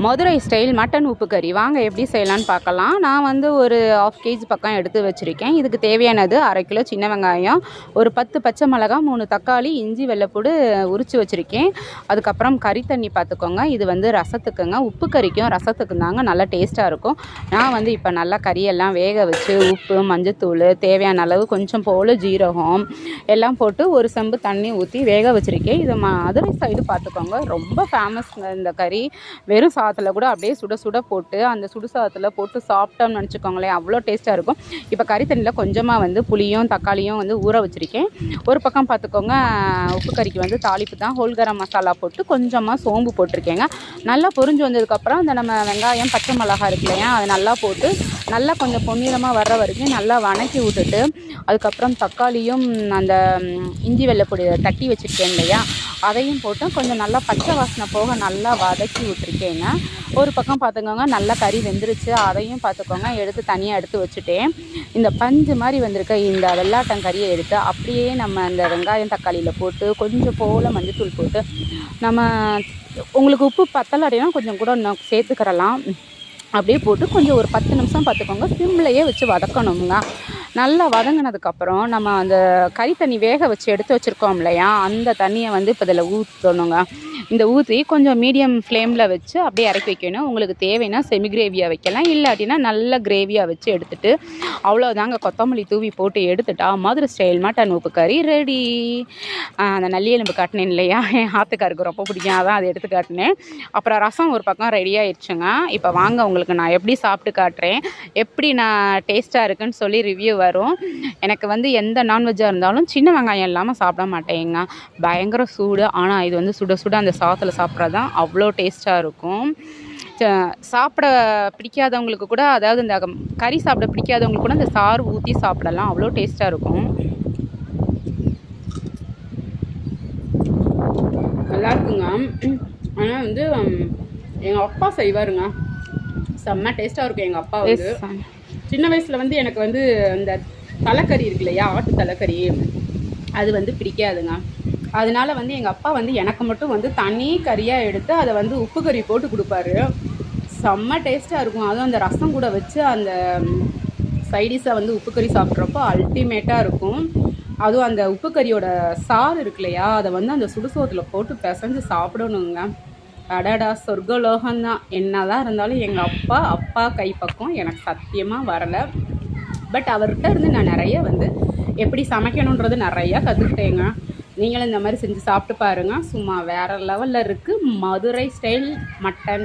Madurai style mutton உப்பு கறி வாங்க எப்படி செய்யலான்னு பார்க்கலாம். நான் வந்து ஒரு 1/2 kg பக்கம் எடுத்து வச்சுருக்கேன். இதுக்கு தேவையானது 1/2 கிலோ சின்ன வெங்காயம், ஒரு 10 பச்சை மிளகாய், 3 தக்காளி, இஞ்சி வெள்ளைப்பூடு உரித்து வச்சுருக்கேன். அதுக்கப்புறம் கறி தண்ணி பார்த்துக்கோங்க. இது வந்து ரசத்துக்குங்க, உப்பு கறிக்கும் ரசத்துக்கும் தாங்க நல்லா டேஸ்ட்டாக இருக்கும். நான் வந்து இப்போ நல்லா கறியெல்லாம் வேக வச்சு உப்பு, மஞ்சத்தூள், தேவையான அளவு கொஞ்சம் போல் ஜீரகம் எல்லாம் போட்டு ஒரு செம்பு தண்ணி ஊற்றி வேக வச்சுருக்கேன். இது மதுரை சைடு பார்த்துக்கோங்க, ரொம்ப ஃபேமஸ்ங்க இந்த கறி. வெறும் சாதத்தில் கூட அப்படியே சுட சுட போட்டு அந்த சுடு சாதத்தில் போட்டு சாப்பிட்டோம்னு நினச்சிக்கோங்களேன், அவ்வளோ டேஸ்ட்டாக இருக்கும். இப்போ கறி தண்ணியில் கொஞ்சமாக வந்து புளியும் தக்காளியும் வந்து ஊற வச்சுருக்கேன். ஒரு பக்கம் பார்த்துக்கோங்க, உப்பு கறிக்கு வந்து தாளிப்பு தான், ஹோல் கரம் மசாலா போட்டு கொஞ்சமாக சோம்பு போட்டிருக்கேங்க. நல்லா பொரிஞ்சு வந்ததுக்கப்புறம் அந்த நம்ம வெங்காயம் பச்சை மிளகாய் இருக்கு இல்லையா, அதை நல்லா போட்டு நல்லா கொஞ்சம் பொன்னிறமாக வர்ற வரைக்கும் நல்லா வணக்கி விட்டுட்டு, அதுக்கப்புறம் தக்காளியும் அந்த இஞ்சி வெள்ளைப்பொடி தட்டி வச்சுருக்கேன் இல்லையா, அதையும் போட்டு கொஞ்சம் நல்லா பச்சை வாசனை போக நல்லா வதக்கி விட்டுருக்கேங்க. ஒரு பக்கம் பார்த்துக்கோங்க, நல்லா கறி வெந்துருச்சு. அதையும் பார்த்துக்கோங்க, எடுத்து தனியாக எடுத்து வச்சுட்டேன். இந்த பஞ்சு மாதிரி வந்திருக்க இந்த வெள்ளாட்டம் கறியை எடுத்து அப்படியே நம்ம அந்த வெங்காயம் தக்காளியில் போட்டு கொஞ்சம் போல் மஞ்சத்தூள் போட்டு, நம்ம உங்களுக்கு உப்பு பத்தலை அப்படின்னா கொஞ்சம் கூட இன்னும் சேர்த்துக்கிறலாம். அப்படியே போட்டு கொஞ்சம் ஒரு 10 நிமிஷம் பார்த்துக்கோங்க, சிம்லையே வச்சு வதக்கணுங்க. நல்லா வதங்கினதுக்கப்புறம் நம்ம அந்த கறி தண்ணி வேக வச்சு எடுத்து வச்சுருக்கோம் இல்லையா, அந்த தண்ணியை வந்து இப்போ இதில் ஊற்றணுங்க. இந்த ஊற்றி கொஞ்சம் மீடியம் ஃப்ளேமில் வச்சு அப்படியே இறக்கி வைக்கணும். உங்களுக்கு தேவைன்னா செமி கிரேவியாக வைக்கலாம், இல்லாட்டினா நல்ல கிரேவியாக வச்சு எடுத்துகிட்டு அவ்வளோதாங்க. கொத்தமல்லி தூவி போட்டு எடுத்துட்டா மதுரை ஸ்டைல் மட்டன் உப்பு கறி ரெடி. அந்த நல்லி எலும்பு காட்டினேன் இல்லையா, என் ஆத்துக்காருக்கு ரொம்ப பிடிக்கும், அதான் அதை எடுத்து காட்டினேன். அப்புறம் ரசம் ஒரு பக்கம் ரெடி ஆயிடுச்சுங்க. இப்போ வாங்க உங்களுக்கு நான் எப்படி சாப்பிட்டு காட்டுறேன், எப்படி நான் டேஸ்ட்டாக இருக்குன்னு சொல்லி ரிவ்யூ வரும். எனக்கு வந்து எந்த நான்வெஜ்ஜாக இருந்தாலும் சின்ன வெங்காயம் இல்லாமல் சாப்பிட மாட்டேங்க, பயங்கர சூடு. ஆனால் இது வந்து சுட சுட அந்த சாதத்தில் சாப்பிட்றது தான் அவ்வளோ டேஸ்ட்டாக இருக்கும். சாப்பிட பிடிக்காதவங்களுக்கு கூட, அதாவது இந்த கறி சாப்பிட பிடிக்காதவங்களுக்கு கூட இந்த சாறு ஊற்றி சாப்பிடலாம், அவ்வளோ டேஸ்ட்டாக இருக்கும். நல்லா இருக்குங்க. ஆனால் வந்து எங்கள் அப்பா செய்வாருங்க, செம்ம டேஸ்ட்டாக இருக்கும். எங்கள் அப்பா வந்து சின்ன வயசில் வந்து எனக்கு வந்து இந்த தலைக்கறி இருக்கு இல்லையா, ஆட்டு தலைக்கறி, அது வந்து பிடிக்காதுங்க. அதனால வந்து எங்கள் அப்பா வந்து எனக்கு மட்டும் வந்து தனி கறியாக எடுத்து அதை வந்து உப்பு கறி போட்டு கொடுப்பாரு. செம்ம டேஸ்ட்டாக இருக்கும். அதுவும் அந்த ரசம் கூட வச்சு அந்த சைடிஷாக வந்து உப்பு கறி சாப்பிட்றப்போ அல்டிமேட்டாக இருக்கும். அதுவும் அந்த உப்பு கறியோட சாறு இருக்கு இல்லையா, அதை வந்து அந்த சுடுசோத்தில் போட்டு பிசைஞ்சு சாப்பிடணுங்க. அடடா சொர்க்கலோகம்தான். என்ன தான் இருந்தாலும் எங்கள் அப்பா கைப்பக்கம் எனக்கு சத்தியமாக வரலை. பட் அவர்கிட்ட இருந்து நான் நிறைய வந்து எப்படி சமைக்கணுன்றது நிறையா கற்றுக்கிட்டேங்க. நீங்களும் இந்த மாதிரி செஞ்சு சாப்பிட்டு பாருங்கள், சும்மா வேறு லெவலில் இருக்குது மதுரை ஸ்டைல் மட்டன்.